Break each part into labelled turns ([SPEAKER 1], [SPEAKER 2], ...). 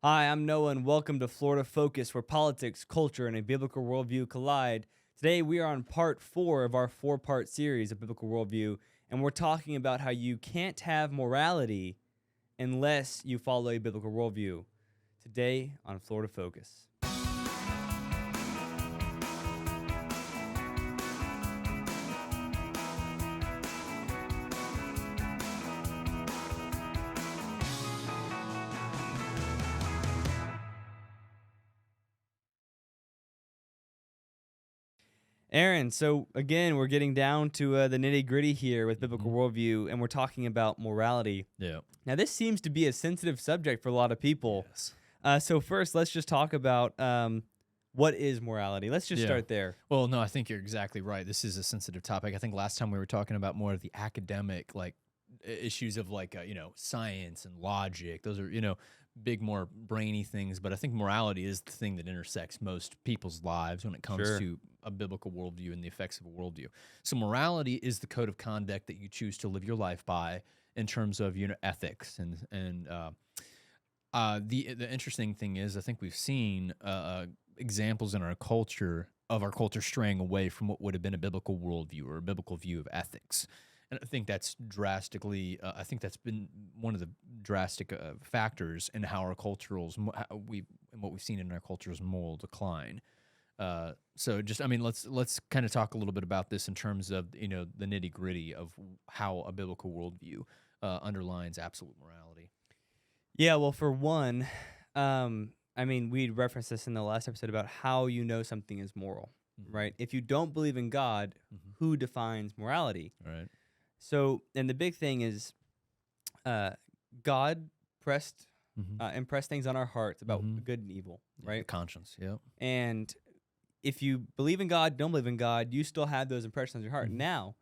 [SPEAKER 1] Hi, I'm Noah, and welcome to Florida Focus, where politics, culture, and a biblical worldview collide. Today, we are on part 4 of our 4-part series of Biblical Worldview, and we're talking about how you can't have morality unless you follow a biblical worldview. Today on Florida Focus. Aaron, so again, we're getting down to the nitty-gritty here with biblical worldview, and we're talking about morality.
[SPEAKER 2] Yeah.
[SPEAKER 1] Now, this seems to be a sensitive subject for a lot of people.
[SPEAKER 2] Yes.
[SPEAKER 1] So first, let's just talk about what is morality. Let's just start there.
[SPEAKER 2] Well, no, I think you're exactly right. This is a sensitive topic. I think last time we were talking about more of the academic, issues of science and logic. Those are, big, more brainy things. But I think morality is the thing that intersects most people's lives when it comes to a biblical worldview and the effects of a worldview. So morality is the code of conduct that you choose to live your life by in terms of, ethics and the interesting thing is, I think we've seen examples in our culture straying away from what would have been a biblical worldview or a biblical view of ethics, and I think that's drastically. I think that's been one of the drastic factors in how our what we've seen in our culture's moral decline. Let's kind of talk a little bit about this in terms of the nitty gritty of how a biblical worldview underlines absolute morality.
[SPEAKER 1] Yeah, well, for one, we referenced this in the last episode about how you know something is moral, right? If you don't believe in God, who defines morality?
[SPEAKER 2] Right.
[SPEAKER 1] So, and the big thing is, God impressed things on our hearts about good and evil, right?
[SPEAKER 2] The conscience, yeah.
[SPEAKER 1] And if you believe in God, don't believe in God, you still have those impressions on your heart. Now,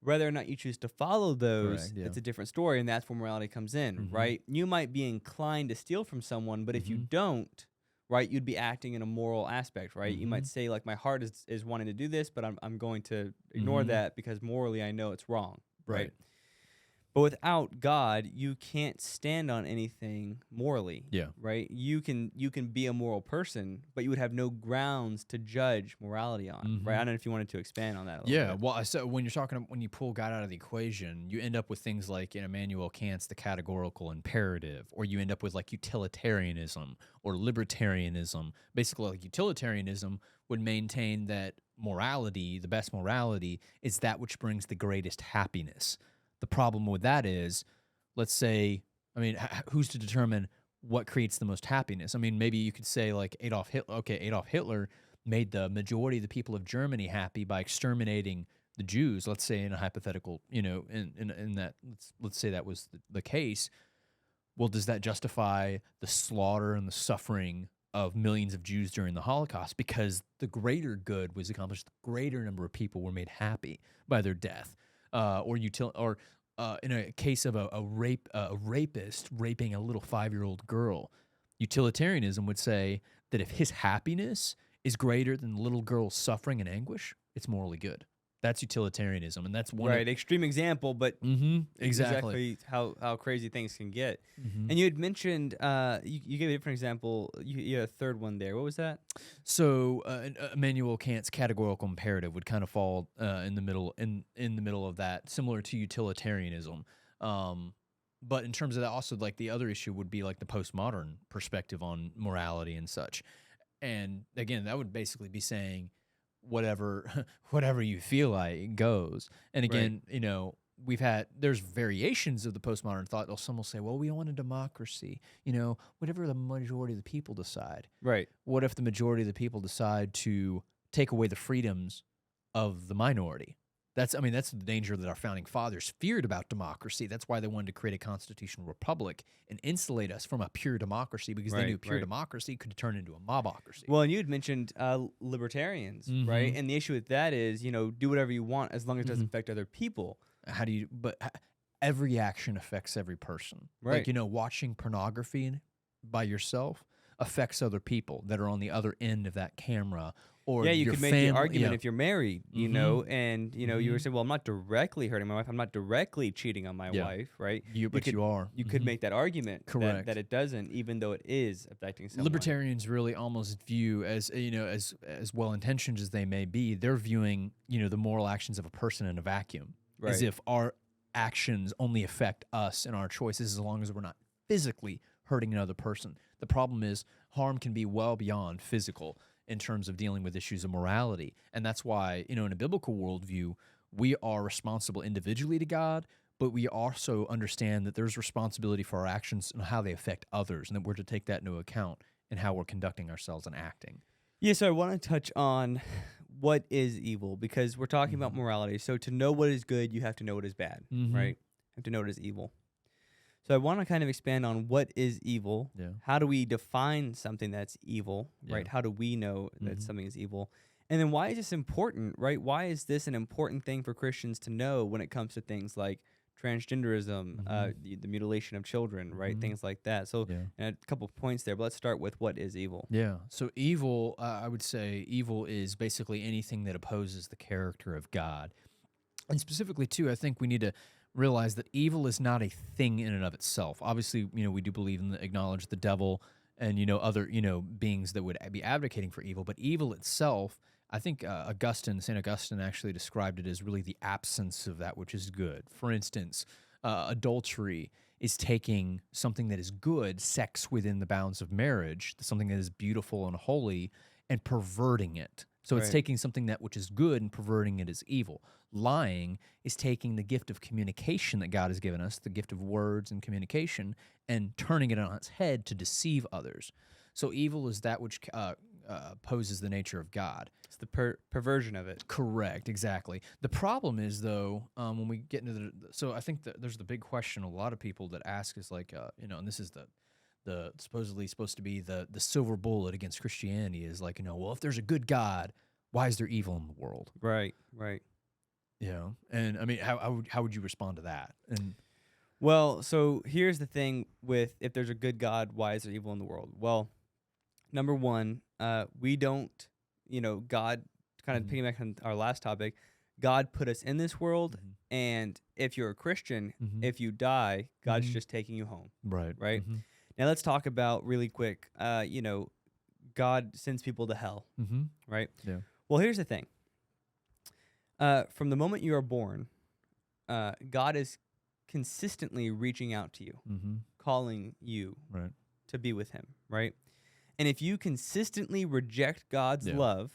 [SPEAKER 1] whether or not you choose to follow those, it's a different story, and that's where morality comes in, right? You might be inclined to steal from someone, but if you don't, right, you'd be acting in a moral aspect, right? You might say, like, my heart is wanting to do this, but I'm going to ignore that because morally I know it's wrong, right? But without God, you can't stand on anything morally, right? You can be a moral person, but you would have no grounds to judge morality on, right? I don't know if you wanted to expand on that a little bit.
[SPEAKER 2] Well, so when you pull God out of the equation, you end up with things like Immanuel Kant's the categorical imperative, or you end up with like utilitarianism or libertarianism. Basically, like utilitarianism would maintain that morality, the best morality, is that which brings the greatest happiness. The problem with that is, let's say, who's to determine what creates the most happiness? Maybe you could say like Adolf Hitler. Okay, Adolf Hitler made the majority of the people of Germany happy by exterminating the Jews. Let's say in a hypothetical, in that, let's say that was the case. Well, does that justify the slaughter and the suffering of millions of Jews during the Holocaust? Because the greater good was accomplished, the greater number of people were made happy by their death. In a case of a rapist raping a little 5-year-old girl, utilitarianism would say that if his happiness is greater than the little girl's suffering and anguish, it's morally good. That's utilitarianism, and that's one
[SPEAKER 1] extreme example, but
[SPEAKER 2] exactly
[SPEAKER 1] how crazy things can get. And you had mentioned you gave a different example. You had a third one there. What was that?
[SPEAKER 2] So Immanuel Kant's categorical imperative would kind of fall in the middle of that, similar to utilitarianism. But in terms of that, also like the other issue would be like the postmodern perspective on morality and such. And again, that would basically be saying whatever you feel like goes. And again, there's variations of the postmodern thought. Some will say, well, we don't want a democracy, whatever the majority of the people decide.
[SPEAKER 1] Right.
[SPEAKER 2] What if the majority of the people decide to take away the freedoms of the minority? That's the danger that our founding fathers feared about democracy. That's why they wanted to create a constitutional republic and insulate us from a pure democracy, because they knew pure democracy could turn into a mobocracy.
[SPEAKER 1] Well, and you had mentioned libertarians, right? And the issue with that is, do whatever you want as long as it doesn't affect other people.
[SPEAKER 2] Every action affects every person.
[SPEAKER 1] Right.
[SPEAKER 2] Like, watching pornography by yourself affects other people that are on the other end of that camera or
[SPEAKER 1] you
[SPEAKER 2] your
[SPEAKER 1] could make
[SPEAKER 2] family.
[SPEAKER 1] the argument if you're married, you know,
[SPEAKER 2] Mhm.
[SPEAKER 1] and you know, you were saying, well, I'm not directly hurting my wife, I'm not directly cheating on my wife, right?
[SPEAKER 2] But you are.
[SPEAKER 1] You could make that argument
[SPEAKER 2] Correct.
[SPEAKER 1] that it doesn't, even though it is affecting someone.
[SPEAKER 2] Libertarians really almost view as as well intentioned as they may be, they're viewing the moral actions of a person in a vacuum, as if our actions only affect us and our choices as long as we're not physically hurting another person. The problem is harm can be well beyond physical in terms of dealing with issues of morality, and that's why in a biblical worldview we are responsible individually to God, but we also understand that there's responsibility for our actions and how they affect others, and that we're to take that into account in how we're conducting ourselves and acting.
[SPEAKER 1] Yeah, so I want to touch on what is evil, because we're talking about morality. So to know what is good, you have to know what is bad, right? You have to know what is evil. So I want to kind of expand on what is evil.
[SPEAKER 2] Yeah.
[SPEAKER 1] How do we define something that's evil, right? How do we know that something is evil? And then why is this important, right? Why is this an important thing for Christians to know when it comes to things like transgenderism, the mutilation of children, right? Things like that. So and a couple of points there, but let's start with what is evil.
[SPEAKER 2] Yeah. So evil, I would say evil is basically anything that opposes the character of God. And specifically, too, I think we need to realize that evil is not a thing in and of itself. Obviously, we do believe in acknowledge the devil and, other, beings that would be advocating for evil. But evil itself, I think St. Augustine actually described it as really the absence of that which is good. For instance, adultery is taking something that is good, sex within the bounds of marriage, something that is beautiful and holy, and perverting it. So it's taking something that which is good and perverting it as evil. Lying is taking the gift of communication that God has given us, the gift of words and communication, and turning it on its head to deceive others. So evil is that which opposes the nature of God.
[SPEAKER 1] It's the perversion of it.
[SPEAKER 2] Correct, exactly. The problem is, though, when we get into so I think that there's the big question a lot of people that ask is like, and this is the supposedly supposed to be the silver bullet against Christianity is like, well, if there's a good God, why is there evil in the world?
[SPEAKER 1] Right.
[SPEAKER 2] Yeah, and I mean, how would you respond to that? And
[SPEAKER 1] well, so here's the thing with if there's a good God, why is there evil in the world? Well, number one, we don't, God, kind of piggyback on our last topic, God put us in this world, and if you're a Christian, if you die, God's just taking you home. Right? Now let's talk about really quick, God sends people to hell, right?
[SPEAKER 2] Yeah.
[SPEAKER 1] Well, here's the thing. From the moment you are born, God is consistently reaching out to you, calling you to be with him, right? And if you consistently reject God's love,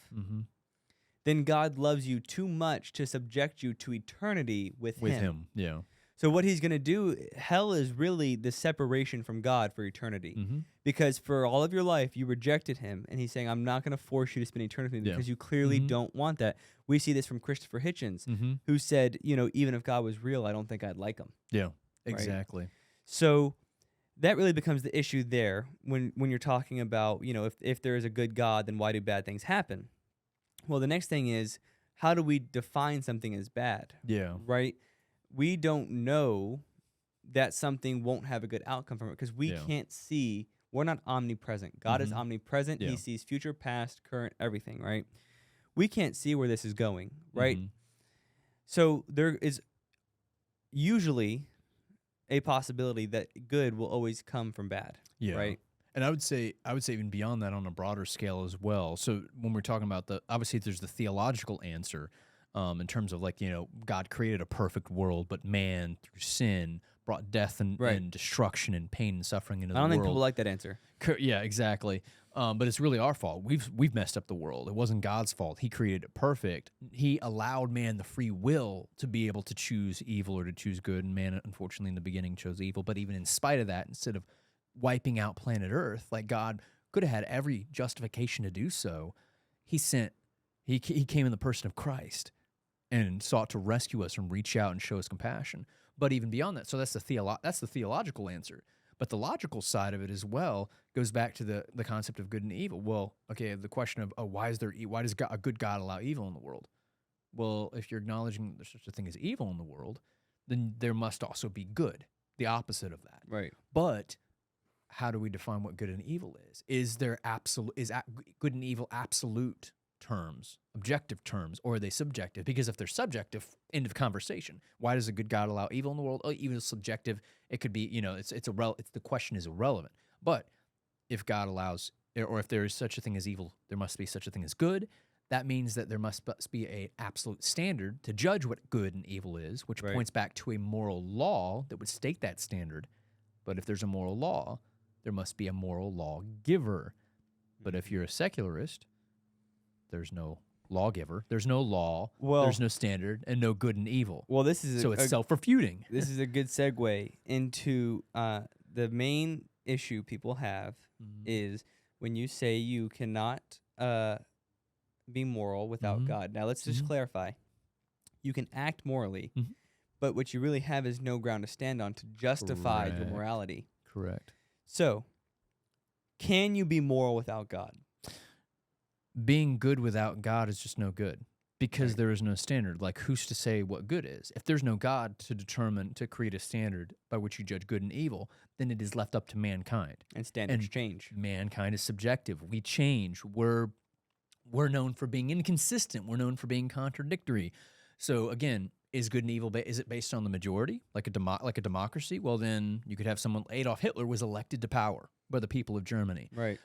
[SPEAKER 1] then God loves you too much to subject you to eternity with him.
[SPEAKER 2] Yeah.
[SPEAKER 1] So what he's going to do, hell is really the separation from God for eternity. Because for all of your life, you rejected him. And he's saying, I'm not going to force you to spend eternity with me because you clearly don't want that. We see this from Christopher Hitchens, who said, even if God was real, I don't think I'd like him.
[SPEAKER 2] Yeah, exactly.
[SPEAKER 1] Right? So that really becomes the issue there when you're talking about, if there is a good God, then why do bad things happen? Well, the next thing is, how do we define something as bad?
[SPEAKER 2] Yeah.
[SPEAKER 1] Right? We don't know that something won't have a good outcome from it because we can't see. We're not omnipresent. God is omnipresent. He sees future, past, current, everything, right? We can't see where this is going, right? So there is usually a possibility that good will always come from bad, right?
[SPEAKER 2] And I would say even beyond that on a broader scale as well. So when we're talking about obviously there's the theological answer, in terms of God created a perfect world, but man through sin brought death and destruction and pain and suffering into the world.
[SPEAKER 1] I don't think people like that answer.
[SPEAKER 2] Yeah, exactly. But it's really our fault. We've messed up the world. It wasn't God's fault. He created it perfect. He allowed man the free will to be able to choose evil or to choose good, and man, unfortunately, in the beginning chose evil. But even in spite of that, instead of wiping out planet Earth, like God could have had every justification to do so, he came in the person of Christ and sought to rescue us and reach out and show us compassion. But even beyond that, so that's the theological answer. But the logical side of it as well goes back to the concept of good and evil. Well, okay, the question of why does a good God allow evil in the world? Well, if you're acknowledging there's such a thing as evil in the world, then there must also be good, the opposite of that.
[SPEAKER 1] Right.
[SPEAKER 2] But how do we define what good and evil is? Is good and evil absolute terms, objective terms, or are they subjective? Because if they're subjective, end of conversation. Why does a good God allow evil in the world? Oh, evil is subjective. It could be, the question is irrelevant. But if God allows, or if there is such a thing as evil, there must be such a thing as good. That means that there must be an absolute standard to judge what good and evil is, which points back to a moral law that would state that standard. But if there's a moral law, there must be a moral lawgiver. But if you're a secularist, there's no lawgiver, there's no law, there's no standard, and no good and evil.
[SPEAKER 1] Well, this is
[SPEAKER 2] it's self-refuting.
[SPEAKER 1] This is a good segue into the main issue people have is when you say you cannot be moral without God. Now, let's just clarify. You can act morally, but what you really have is no ground to stand on to justify your morality.
[SPEAKER 2] Correct.
[SPEAKER 1] So, can you be moral without God?
[SPEAKER 2] Being good without God is just no good because there is no standard. Like, who's to say what good is? If there's no God to create a standard by which you judge good and evil, then it is left up to mankind.
[SPEAKER 1] And standards change.
[SPEAKER 2] Mankind is subjective. We change. We're known for being inconsistent. We're known for being contradictory. So again, is good and evil, is it based on the majority, like a democracy? Well, then you could have someone, Adolf Hitler was elected to power by the people of Germany.
[SPEAKER 1] Right.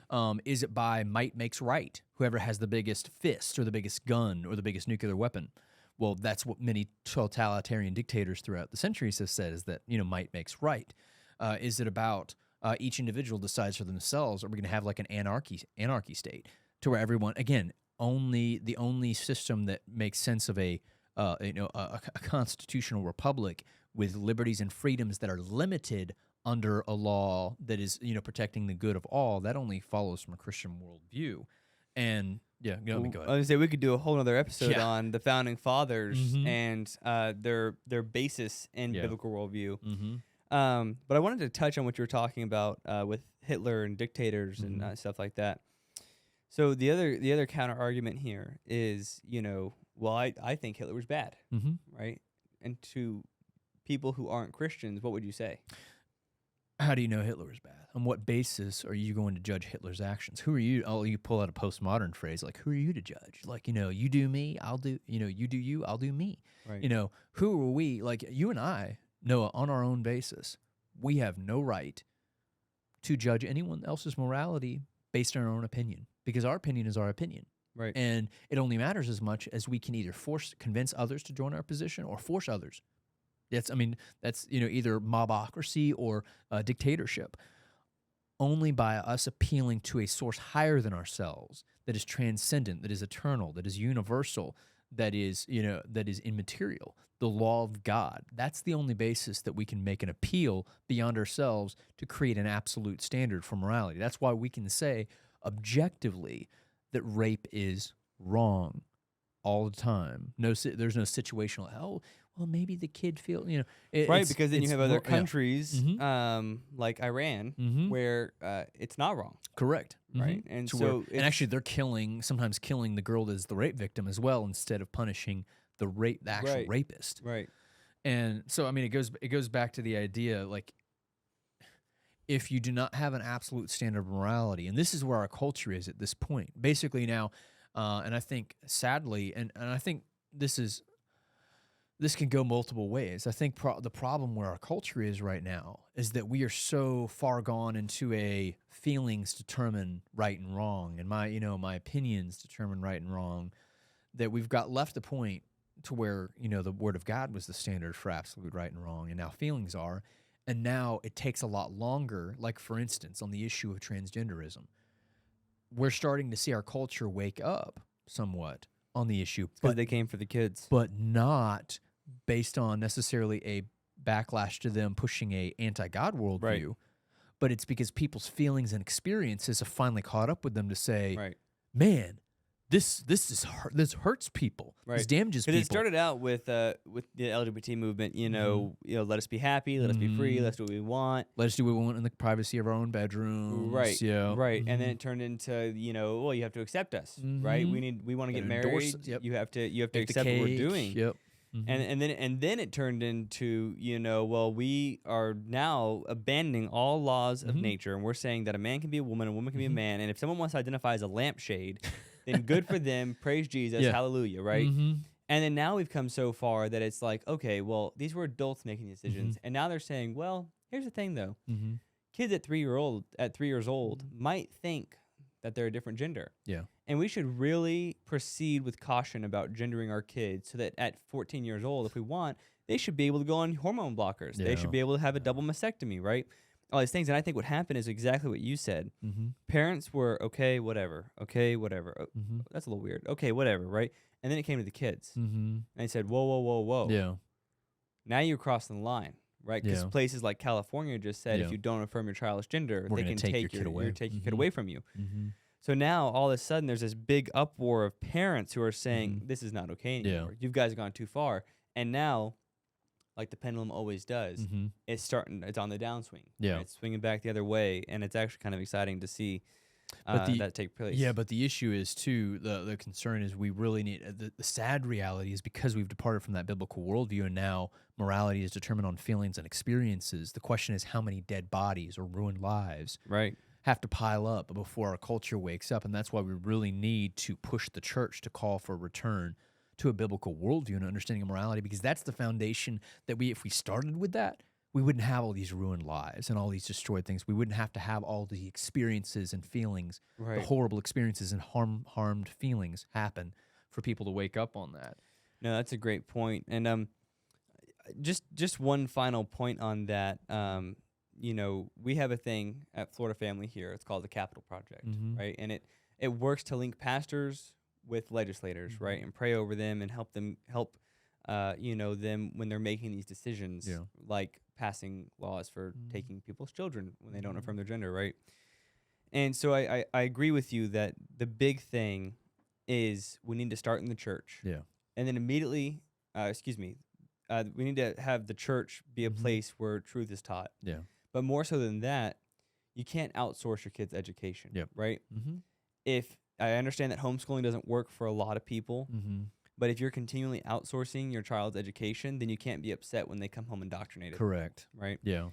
[SPEAKER 2] Is it by might makes right? Whoever has the biggest fist or the biggest gun or the biggest nuclear weapon. Well, that's what many totalitarian dictators throughout the centuries have said, is that, might makes right. Is it about each individual decides for themselves, or are we going to have like an anarchy state to where everyone, again, the only system that makes sense of a constitutional republic with liberties and freedoms that are limited under a law that is, protecting the good of all, that only follows from a Christian worldview. And yeah, let me go ahead.
[SPEAKER 1] I was going to say we could do a whole other episode on the founding fathers and their basis in biblical worldview. But I wanted to touch on what you were talking about with Hitler and dictators and stuff like that. So the other counter argument here is, well, I think Hitler was bad, right? And to people who aren't Christians, what would you say?
[SPEAKER 2] How do you know Hitler was bad? On what basis are you going to judge Hitler's actions? Who are you? Oh, you pull out a postmodern phrase like, who are you to judge? Like, you do me, I'll do, you do you, I'll do me.
[SPEAKER 1] Right.
[SPEAKER 2] Who are we? Like, you and I know on our own basis, we have no right to judge anyone else's morality based on our own opinion, because our opinion is our opinion.
[SPEAKER 1] Right.
[SPEAKER 2] And it only matters as much as we can either convince others to join our position or force others. That's either mobocracy or dictatorship. Only by us appealing to a source higher than ourselves, that is transcendent, that is eternal, that is universal, that is immaterial, the law of God. That's the only basis that we can make an appeal beyond ourselves to create an absolute standard for morality. That's why we can say objectively that rape is wrong all the time. There's no situational, well, maybe the kid feels,
[SPEAKER 1] right, because then you have other countries like Iran where it's not wrong.
[SPEAKER 2] Correct.
[SPEAKER 1] Right. And so
[SPEAKER 2] and actually they're sometimes killing the girl that is the rape victim as well, instead of punishing the actual rapist.
[SPEAKER 1] Right.
[SPEAKER 2] And so, it goes back to the idea, like, if you do not have an absolute standard of morality, and this is where our culture is at this point, basically now, and I think sadly, and I think this can go multiple ways. I think the problem where our culture is right now is that we are so far gone into a feelings determine right and wrong, and my opinions determine right and wrong, that we've got left the point to where, the Word of God was the standard for absolute right and wrong, and now feelings are. And now it takes a lot longer, like, for instance, on the issue of transgenderism. We're starting to see our culture wake up somewhat on the issue.
[SPEAKER 1] Because they came for the kids.
[SPEAKER 2] But not based on necessarily a backlash to them pushing a anti-God worldview.
[SPEAKER 1] Right.
[SPEAKER 2] But it's because people's feelings and experiences have finally caught up with them to say, man, this hurts people.
[SPEAKER 1] Right.
[SPEAKER 2] This damages people.
[SPEAKER 1] Because it started out with the LGBT movement. Let us be happy, let us be free, let's do what we want.
[SPEAKER 2] Let us do what we want in the privacy of our own bedrooms.
[SPEAKER 1] Right.
[SPEAKER 2] Yeah.
[SPEAKER 1] Right. And then it turned into well, you have to accept us. Right. We want to get married.
[SPEAKER 2] Yep.
[SPEAKER 1] You have to accept what we're doing.
[SPEAKER 2] Yep.
[SPEAKER 1] And then it turned into well, we are now abandoning all laws of nature, and we're saying that a man can be a woman can be a man, and if someone wants to identify as a lampshade, then good for them. Praise Jesus.
[SPEAKER 2] Yeah.
[SPEAKER 1] Hallelujah, right?
[SPEAKER 2] Mm-hmm.
[SPEAKER 1] And then now we've come so far that it's like, okay, well, these were adults making decisions. And now they're saying, well, here's the thing, though.
[SPEAKER 2] Mm-hmm.
[SPEAKER 1] Kids at 3 years old might think that they're a different gender.
[SPEAKER 2] Yeah.
[SPEAKER 1] And we should really proceed with caution about gendering our kids so that at 14 years old, if we want, they should be able to go on hormone blockers. They should be able to have a double mastectomy, right? All these things. And I think what happened is exactly what you said. Parents were, okay, whatever. That's a little weird. Okay, whatever, right? And then it came to the kids. And they said, whoa, whoa, whoa, whoa.
[SPEAKER 2] Yeah.
[SPEAKER 1] Now you're crossing the line, right? Because places like California just said if you don't affirm your child's gender, they can take your kid away from you. So now all of a sudden there's this big uproar of parents who are saying this is not okay anymore. You guys have gone too far. And now, like the pendulum always does, it's on the downswing.
[SPEAKER 2] Yeah.
[SPEAKER 1] Right? It's swinging back the other way, and it's actually kind of exciting to see that take place.
[SPEAKER 2] Yeah, but the issue is, too, the concern is we really need, the sad reality is because we've departed from that biblical worldview and now morality is determined on feelings and experiences, the question is how many dead bodies or ruined lives have to pile up before our culture wakes up, and that's why we really need to push the church to call for a return to a biblical worldview and understanding of morality, because that's the foundation that if we started with that, we wouldn't have all these ruined lives and all these destroyed things. We wouldn't have to have all the experiences and feelings, the horrible experiences and harmed feelings happen for people to wake up on that.
[SPEAKER 1] No, that's a great point. And just one final point on that. You know, we have a thing at Florida Family here. It's called the Capital Project, right? And it works to link pastors with legislators, right, and pray over them and help them when they're making these decisions, like passing laws for taking people's children when they don't affirm their gender, right? And so I agree with you that the big thing is we need to start in the church, and then immediately, we need to have the church be a place where truth is taught, But more so than that, you can't outsource your kids' education, right? If I understand that homeschooling doesn't work for a lot of people, but if you're continually outsourcing your child's education, then you can't be upset when they come home indoctrinated.
[SPEAKER 2] Correct.
[SPEAKER 1] Right?
[SPEAKER 2] Yeah.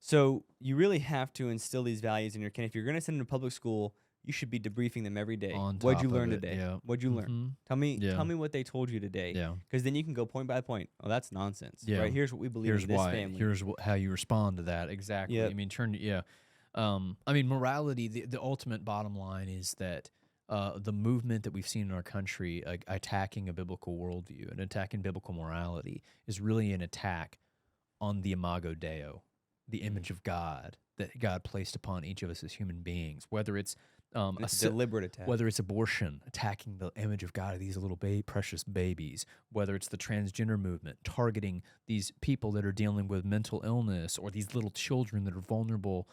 [SPEAKER 1] So you really have to instill these values in your kid. If you're going to send them to public school, you should be debriefing them every day. What'd you learn today? What'd you learn? Tell me what they told you today. Because then you can go point by point. Oh, that's nonsense. Right? Here's what we believe in this family.
[SPEAKER 2] Here's how you respond to that. Exactly. I mean, morality, the ultimate bottom line is that the movement that we've seen in our country attacking a biblical worldview and attacking biblical morality is really an attack on the imago Dei, the image of God that God placed upon each of us as human beings, whether it's a
[SPEAKER 1] deliberate attack,
[SPEAKER 2] whether it's abortion, attacking the image of God of these little precious babies, whether it's the transgender movement, targeting these people that are dealing with mental illness or these little children that are vulnerable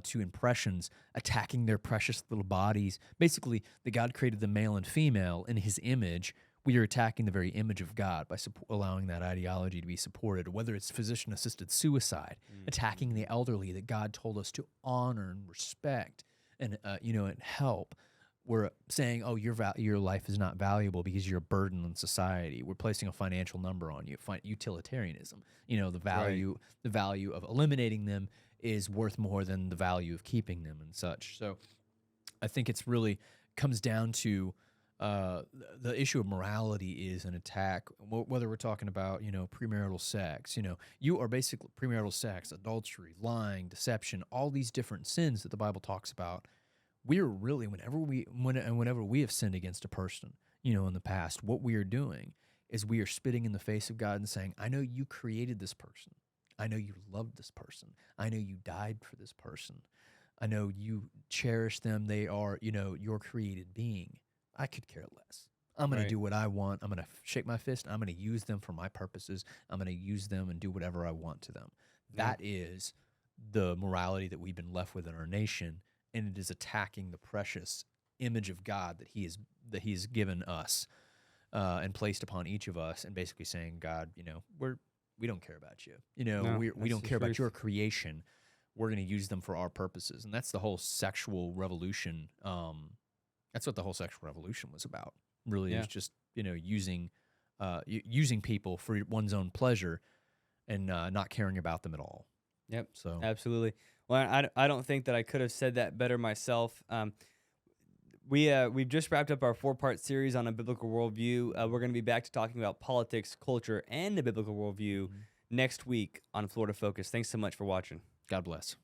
[SPEAKER 2] to impressions, attacking their precious little bodies. Basically, that God created the male and female in his image. We are attacking the very image of God by allowing that ideology to be supported, whether it's physician-assisted suicide, attacking the elderly that God told us to honor and respect and and help. We're saying, oh, your life is not valuable because you're a burden on society. We're placing a financial number on you. Utilitarianism. The value of eliminating them is worth more than the value of keeping them and such. So I think it's really comes down to the issue of morality is an attack, whether we're talking about, premarital sex, you are basically premarital sex, adultery, lying, deception, all these different sins that the Bible talks about. We're really, whenever we have sinned against a person, in the past, what we are doing is we are spitting in the face of God and saying, I know you created this person. I know you loved this person. I know you died for this person. I know you cherish them. They are, your created being. I could care less. I'm going to do what I want. I'm going to shake my fist. I'm going to use them for my purposes. I'm going to use them and do whatever I want to them. That is the morality that we've been left with in our nation, and it is attacking the precious image of God that He has given us and placed upon each of us, and basically saying, God, we don't care about you. We don't care about your creation. We're going to use them for our purposes, and that's the whole sexual revolution. That's what the whole sexual revolution was about. Really, is just using people for one's own pleasure and not caring about them at all.
[SPEAKER 1] Yep.
[SPEAKER 2] So
[SPEAKER 1] absolutely. Well, I don't think that I could have said that better myself. We've just wrapped up our 4-part series on a biblical worldview. We're going to be back to talking about politics, culture, and the biblical worldview next week on Florida Focus. Thanks so much for watching.
[SPEAKER 2] God bless.